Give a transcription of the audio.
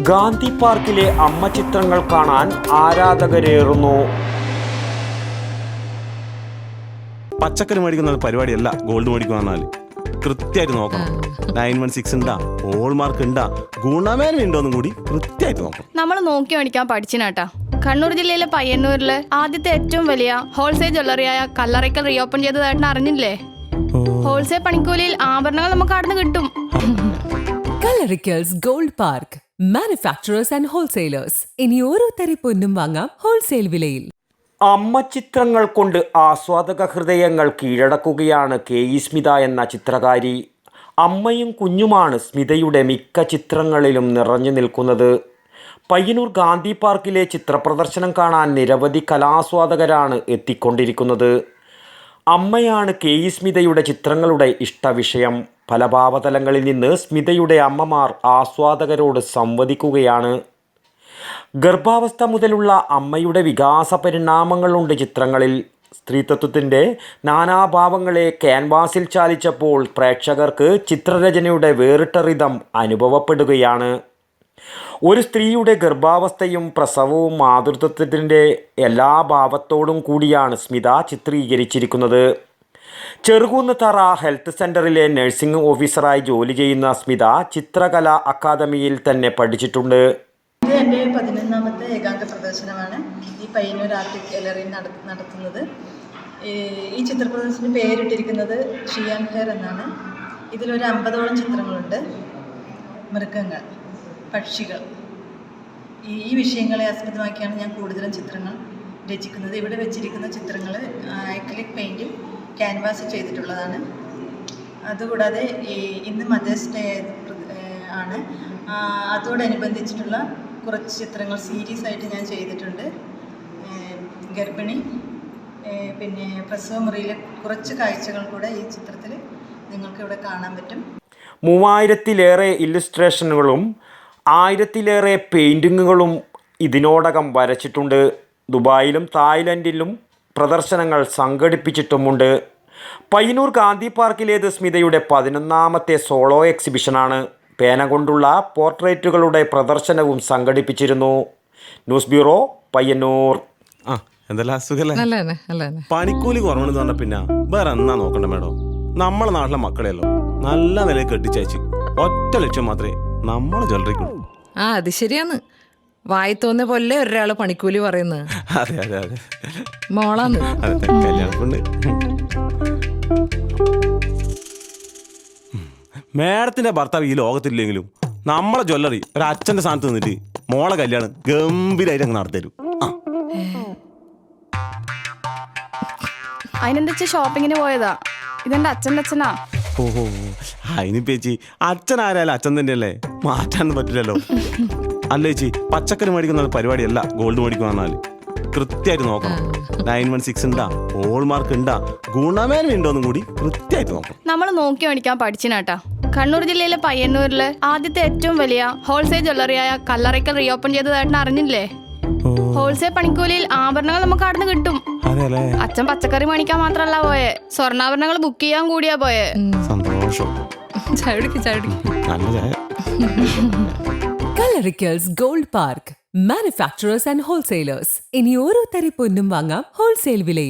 ഗാന്ധി പാർക്കിലെ അമ്മ ചിത്രങ്ങൾ കാണാൻ ആരാധകരേറുന്നു. പച്ചക്കറി മേടിക്കുന്ന പരിപാടിയല്ല ഗോൾഡ് മേടിക്കുക പറഞ്ഞാൽ കൃത്യമായിട്ട് നോക്കണം. 916 ഉണ്ടാ, ഹോൾമാർക്ക് ഉണ്ടാ, ഗുണമേന്മ ഉണ്ടോന്നും കൂടി കൃത്യമായിട്ട് നോക്കണം. നമ്മൾ നോക്കി മേടിക്കാൻ പഠിച്ചിനാട്ടാ. കണ്ണൂർ ജില്ലയിലെ പയ്യന്നൂരില് ആദ്യത്തെ ഏറ്റവും വലിയ ഹോൾസെയിൽ ജ്വല്ലറിയായ കല്ലറയ്ക്കൽ റീഓപ്പൺ ചെയ്തതായിട്ട് അറിഞ്ഞില്ലേ? ഹോൾസെയിൽ പണിക്കൂലിയിൽ ആഭരണങ്ങൾ നമുക്ക് അവിടെ നിന്ന് കിട്ടും. Kallarickals gold park, manufacturers and wholesalers. ഇനി ഓരോ തരി പൊന്നും വാങ്ങാം ഹോൾസെയിൽ വിലയിൽ. അമ്മ ചിത്രങ്ങൾ കൊണ്ട് ആസ്വാദക ഹൃദയങ്ങൾ കീഴടക്കുകയാണ് കെ.ഇ. സ്മിത എന്ന ചിത്രകാരി. അമ്മയും കുഞ്ഞുമാണ് സ്മിതയുടെ മിക്ക ചിത്രങ്ങളിലും നിറഞ്ഞു നിൽക്കുന്നത്. പയ്യന്നൂർ ഗാന്ധി പാർക്കിലെ ചിത്രപ്രദർശനം കാണാൻ നിരവധി കലാസ്വാദകരാണ് എത്തിക്കൊണ്ടിരിക്കുന്നത്. അമ്മയാണ് കെ.ഇ. സ്മിതയുടെ ചിത്രങ്ങളുടെ ഇഷ്ടവിഷയം. പല ഭാവതലങ്ങളിൽ നിന്ന് സ്മിതയുടെ അമ്മമാർ ആസ്വാദകരോട് സംവദിക്കുകയാണ്. ഗർഭാവസ്ഥ മുതലുള്ള അമ്മയുടെ വികാസ പരിണാമങ്ങളുണ്ട് ചിത്രങ്ങളിൽ. സ്ത്രീത്വത്തിൻ്റെ നാനാഭാവങ്ങളെ ക്യാൻവാസിൽ ചാലിച്ചപ്പോൾ പ്രേക്ഷകർക്ക് ചിത്രരചനയുടെ വേറിട്ട റിതം അനുഭവപ്പെടുകയാണ്. ഒരു സ്ത്രീയുടെ ഗർഭാവസ്ഥയും പ്രസവവും മാതൃത്വത്തിൻ്റെ എല്ലാ ഭാവത്തോടും കൂടിയാണ് സ്മിത ചിത്രീകരിച്ചിരിക്കുന്നത്. ചെറുകുന്ന് തറ ഹെൽത്ത് സെൻ്ററിലെ നഴ്സിംഗ് ഓഫീസറായി ജോലി ചെയ്യുന്ന സ്മിത ചിത്രകലാ അക്കാദമിയിൽ തന്നെ പഠിച്ചിട്ടുണ്ട്. ഇത് എൻ്റെ 11ാമത്തെ ഏകാംഗ പ്രദർശനമാണ് ഈ പയ്യന്നൂർ ആർട്ട് ഗാലറിയിൽ നടത്തുന്നത്. ഈ ചിത്രപ്രദർശനത്തിന് പേരിട്ടിരിക്കുന്നത് ഷിയാൻ ഫെയർ എന്നാണ്. ഇതിലൊരു 50ഓളം ചിത്രങ്ങളുണ്ട്. മൃഗങ്ങൾ, പക്ഷികൾ, ഈ വിഷയങ്ങളെ ആസ്പദമാക്കിയാണ് ഞാൻ കൂടുതലും ചിത്രങ്ങൾ രചിക്കുന്നത്. ഇവിടെ വെച്ചിരിക്കുന്ന ചിത്രങ്ങൾ അക്രിലിക് പെയിൻറ്റിൽ ക്യാൻവാസ് ചെയ്തിട്ടുള്ളതാണ്. അതുകൂടാതെ ഇന്ന് മദേഴ്സ് ഡേ ആണ്. അതോടനുബന്ധിച്ചിട്ടുള്ള കുറച്ച് ചിത്രങ്ങൾ സീരീസ് ആയിട്ട് ഞാൻ ചെയ്തിട്ടുണ്ട്. ഗർഭിണി, പിന്നെ പ്രസവമുറിയിലെ കുറച്ച് കാഴ്ചകൾ കൂടെ ഈ ചിത്രത്തിൽ നിങ്ങൾക്ക് ഇവിടെ കാണാൻ പറ്റും. 3000-ലേറെ ഇല്ലുസ്ട്രേഷനുകളും 1000-ലേറെ പെയിൻറ്റിങ്ങുകളും ഇതിനോടകം വരച്ചിട്ടുണ്ട്. ദുബായിലും തായ്ലൻഡിലും പ്രദർശനങ്ങൾ സംഘടിപ്പിച്ചിട്ടുമുണ്ട്. പയ്യന്നൂർ ഗാന്ധി പാർക്കിലേത് സ്മിതയുടെ 11ാമത്തെ സോളോ എക്സിബിഷനാണ്. പേന കൊണ്ടുള്ള പോർട്രേറ്റുകളുടെ പ്രദർശനവും സംഘടിപ്പിച്ചിരുന്നു. News bureau, Payyanur. പണിക്കൂലി കുറവെന്ന് പറഞ്ഞ പിന്നെ വേറെ എന്നാ നോക്കണ്ട മേഡം. നമ്മളെ നാട്ടിലെ മക്കളെയല്ലോ നല്ല നിലയിൽ കെട്ടിച്ചയച്ച് ഒറ്റ ലക്ഷ്യം മാത്രമേ നമ്മളെ ജ്വല്ലറിക്കുള്ളൂ. അത് ശരിയാന്ന്. വായി തോന്നിയ പോലെ ഒരാള് പണിക്കൂലി പറയുന്നത്. അതെ അതെ അതെ, മോളാന്ന്. അതെ, കല്യാണപ്പെണ്ണ്. മേഡത്തിന്റെ ഭർത്താവ് ഈ ലോകത്തില്ലെങ്കിലും നമ്മളെ ജ്വല്ലറി ഒരു അച്ഛന്റെ സ്ഥാനത്ത് നിന്നിട്ട് മോളെ കല്യാണം ഗംഭീരമായിട്ട് അങ്ങ് നടത്തരും. അതിനെന്താ ഷോപ്പിങ്ങിന് പോയതാ. ഇതെന്റെ അച്ഛൻ്റെ അച്ഛനാ. ഓഹോ, അതിന് ചേച്ചി അച്ഛൻ ആരായാലും അച്ഛൻ തന്നെയല്ലേ, മാറ്റാനൊന്നും പറ്റില്ലല്ലോ. അല്ല ചേച്ചി, പച്ചക്കറി മേടിക്കുന്ന പരിപാടിയല്ല ഗോൾഡ് മേടിക്കുക പറഞ്ഞാൽ കൃത്യമായിട്ട് നോക്കണം. 916 ഉണ്ടാ, ഹോൾമാർക്ക് ഉണ്ടാ, ഗുണമേന്മ ഉണ്ടോന്നും കൂടി കൃത്യമായിട്ട് നോക്കണം. നമ്മൾ നോക്കി മേടിക്കാൻ പഠിച്ചിനാട്ടാ. കണ്ണൂർ ജില്ലയിലെ പയ്യന്നൂരില് ആദ്യത്തെ ഏറ്റവും വലിയ ഹോൾസെയിൽ ജ്വല്ലറിയായ കല്ലറയ്ക്കൽ റീഓപ്പൺ ചെയ്തതായിട്ട് അറിഞ്ഞില്ലേ? ഹോൾസെയിൽ പണിക്കൂലിയിൽ ആഭരണങ്ങൾ നമുക്ക് അവിടെ നിന്ന് കിട്ടും. അച്ഛൻ പച്ചക്കറി മേടിക്കാൻ മാത്രല്ല പോയെ, സ്വർണ്ണാഭരണങ്ങൾ ബുക്ക് ചെയ്യാൻ കൂടിയാ പോയെ. സന്തോഷം. Kallarickals gold park, manufacturers and wholesalers. ഇനി ഓരോ തരി പൊന്നും വാങ്ങാം ഹോൾസെയിൽ വിലയിൽ.